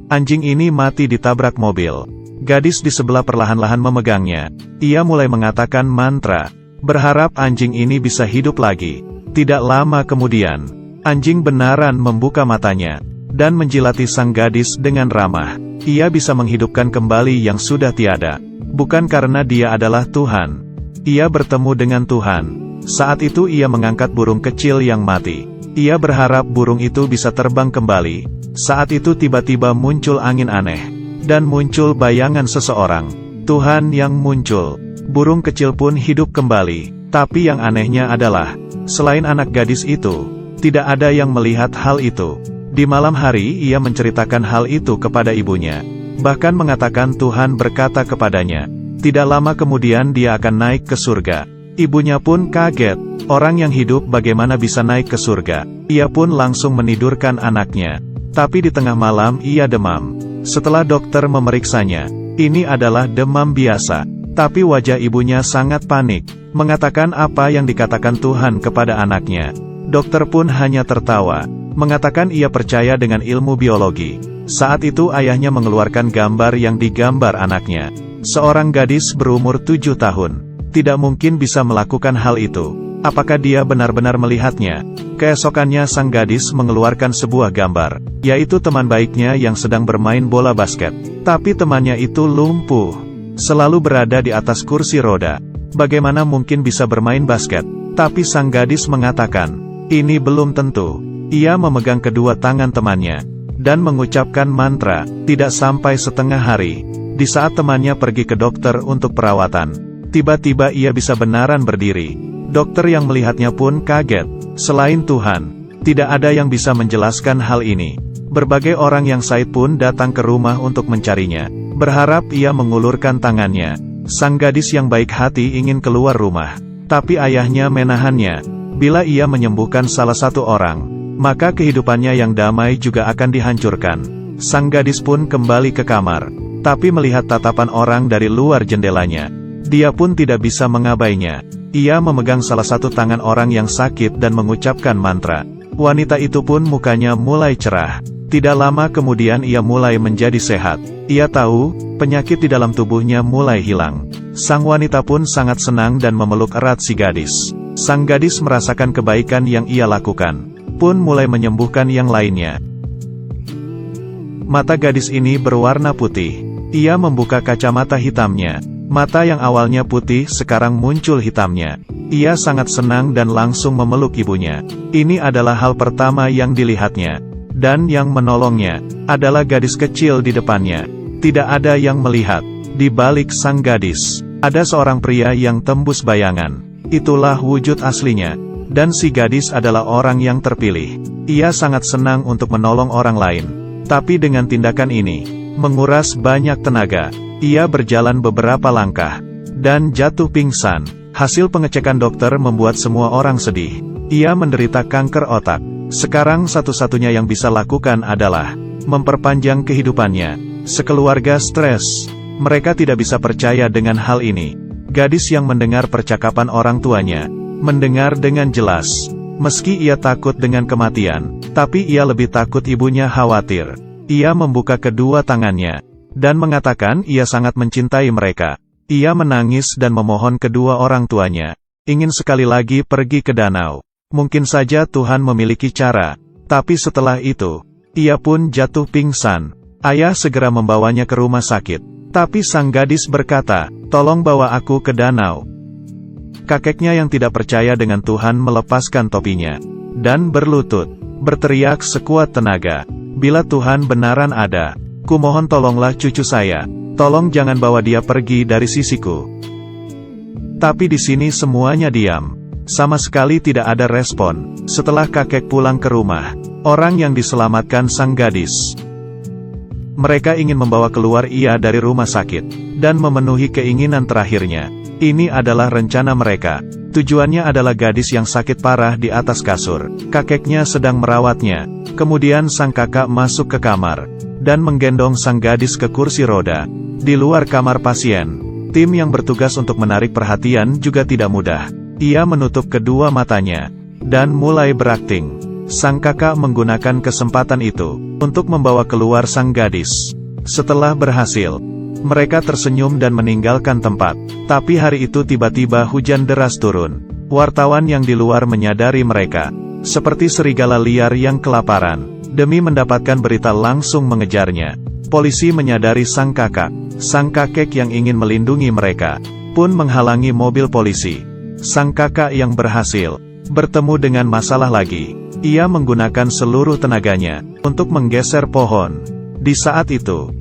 Anjing ini mati ditabrak mobil. Gadis di sebelah perlahan-lahan memegangnya. Ia mulai mengatakan mantra, berharap anjing ini bisa hidup lagi. Tidak lama kemudian, anjing benaran membuka matanya, dan menjilati sang gadis dengan ramah. Ia bisa menghidupkan kembali yang sudah tiada. Bukan karena dia adalah Tuhan. Ia bertemu dengan Tuhan. Saat itu ia mengangkat burung kecil yang mati. Ia berharap burung itu bisa terbang kembali. Saat itu tiba-tiba muncul angin aneh. Dan muncul bayangan seseorang. Tuhan yang muncul. Burung kecil pun hidup kembali. Tapi yang anehnya adalah, selain anak gadis itu, tidak ada yang melihat hal itu. Di malam hari ia menceritakan hal itu kepada ibunya. Bahkan mengatakan Tuhan berkata kepadanya, tidak lama kemudian dia akan naik ke surga. Ibunya pun kaget, orang yang hidup bagaimana bisa naik ke surga. Ia pun langsung menidurkan anaknya. Tapi di tengah malam ia demam. Setelah dokter memeriksanya, ini adalah demam biasa. Tapi wajah ibunya sangat panik, mengatakan apa yang dikatakan Tuhan kepada anaknya. Dokter pun hanya tertawa, mengatakan ia percaya dengan ilmu biologi. Saat itu ayahnya mengeluarkan gambar yang digambar anaknya. Seorang gadis berumur 7 tahun. Tidak mungkin bisa melakukan hal itu. Apakah dia benar-benar melihatnya? Keesokannya sang gadis mengeluarkan sebuah gambar, yaitu teman baiknya yang sedang bermain bola basket. Tapi temannya itu lumpuh. Selalu berada di atas kursi roda. Bagaimana mungkin bisa bermain basket? Tapi sang gadis mengatakan, ini belum tentu. Ia memegang kedua tangan temannya dan mengucapkan mantra. Tidak sampai setengah hari, di saat temannya pergi ke dokter untuk perawatan, tiba-tiba ia bisa benaran berdiri. Dokter yang melihatnya pun kaget. Selain Tuhan, tidak ada yang bisa menjelaskan hal ini. Berbagai orang yang sakit pun datang ke rumah untuk mencarinya, berharap ia mengulurkan tangannya. Sang gadis yang baik hati ingin keluar rumah, tapi ayahnya menahannya. Bila ia menyembuhkan salah satu orang, maka kehidupannya yang damai juga akan dihancurkan. Sang gadis pun kembali ke kamar, tapi melihat tatapan orang dari luar jendelanya. Dia pun tidak bisa mengabainya. Ia memegang salah satu tangan orang yang sakit dan mengucapkan mantra. Wanita itu pun mukanya mulai cerah. Tidak lama kemudian ia mulai menjadi sehat. Ia tahu, penyakit di dalam tubuhnya mulai hilang. Sang wanita pun sangat senang dan memeluk erat si gadis. Sang gadis merasakan kebaikan yang ia lakukan, pun mulai menyembuhkan yang lainnya. Mata gadis ini berwarna putih. Ia membuka kacamata hitamnya. Mata yang awalnya putih sekarang muncul hitamnya. Ia sangat senang dan langsung memeluk ibunya. Ini adalah hal pertama yang dilihatnya. Dan yang menolongnya adalah gadis kecil di depannya. Tidak ada yang melihat. Di balik sang gadis, ada seorang pria yang tembus bayangan. Itulah wujud aslinya. Dan si gadis adalah orang yang terpilih. Ia sangat senang untuk menolong orang lain. Tapi dengan tindakan ini, menguras banyak tenaga. Ia berjalan beberapa langkah, dan jatuh pingsan. Hasil pengecekan dokter membuat semua orang sedih. Ia menderita kanker otak. Sekarang satu-satunya yang bisa lakukan adalah memperpanjang kehidupannya. Sekeluarga stres. Mereka tidak bisa percaya dengan hal ini. Gadis yang mendengar percakapan orang tuanya, mendengar dengan jelas. Meski ia takut dengan kematian, tapi ia lebih takut ibunya khawatir. Ia membuka kedua tangannya, dan mengatakan ia sangat mencintai mereka. Ia menangis dan memohon kedua orang tuanya, ingin sekali lagi pergi ke danau. Mungkin saja Tuhan memiliki cara. Tapi setelah itu, ia pun jatuh pingsan. Ayah segera membawanya ke rumah sakit. Tapi sang gadis berkata, tolong bawa aku ke danau. Kakeknya yang tidak percaya dengan Tuhan melepaskan topinya, dan berlutut, berteriak sekuat tenaga, bila Tuhan benaran ada, kumohon tolonglah cucu saya, tolong jangan bawa dia pergi dari sisiku. Tapi di sini semuanya diam. Sama sekali tidak ada respon. Setelah kakek pulang ke rumah, orang yang diselamatkan sang gadis. Mereka ingin membawa keluar ia dari rumah sakit, dan memenuhi keinginan terakhirnya. Ini adalah rencana mereka. Tujuannya adalah gadis yang sakit parah di atas kasur. Kakeknya sedang merawatnya. Kemudian sang kakak masuk ke kamar, dan menggendong sang gadis ke kursi roda. Di luar kamar pasien, tim yang bertugas untuk menarik perhatian juga tidak mudah. Ia menutup kedua matanya, dan mulai berakting. Sang kakak menggunakan kesempatan itu untuk membawa keluar sang gadis. Setelah berhasil, mereka tersenyum dan meninggalkan tempat. Tapi hari itu tiba-tiba hujan deras turun. Wartawan yang di luar menyadari mereka, seperti serigala liar yang kelaparan. Demi mendapatkan berita langsung mengejarnya. Polisi menyadari sang kakak. Sang kakek yang ingin melindungi mereka pun menghalangi mobil polisi. Sang kakak yang berhasil bertemu dengan masalah lagi. Ia menggunakan seluruh tenaganya untuk menggeser pohon. Di saat itu,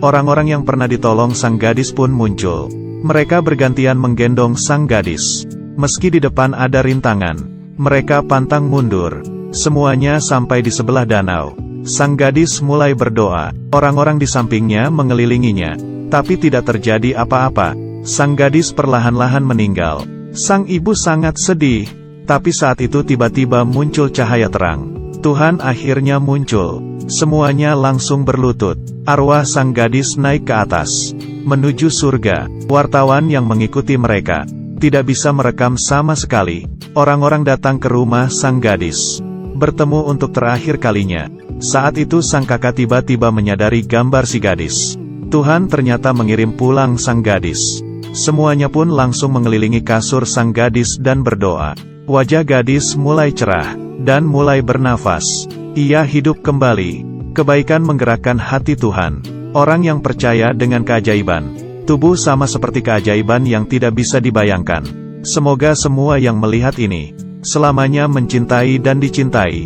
orang-orang yang pernah ditolong sang gadis pun muncul. Mereka bergantian menggendong sang gadis. Meski di depan ada rintangan, mereka pantang mundur. Semuanya sampai di sebelah danau. Sang gadis mulai berdoa. Orang-orang di sampingnya mengelilinginya, tapi tidak terjadi apa-apa. Sang gadis perlahan-lahan meninggal. Sang ibu sangat sedih. Tapi saat itu tiba-tiba muncul cahaya terang. Tuhan akhirnya muncul. Semuanya langsung berlutut. Arwah sang gadis naik ke atas, menuju surga. Wartawan yang mengikuti mereka tidak bisa merekam sama sekali. Orang-orang datang ke rumah sang gadis, bertemu untuk terakhir kalinya. Saat itu sang kakak tiba-tiba menyadari gambar si gadis. Tuhan ternyata mengirim pulang sang gadis. Semuanya pun langsung mengelilingi kasur sang gadis dan berdoa. Wajah gadis mulai cerah, dan mulai bernafas. Ia hidup kembali. Kebaikan menggerakkan hati Tuhan. Orang yang percaya dengan keajaiban tubuh sama seperti keajaiban yang tidak bisa dibayangkan. Semoga semua yang melihat ini selamanya mencintai dan dicintai.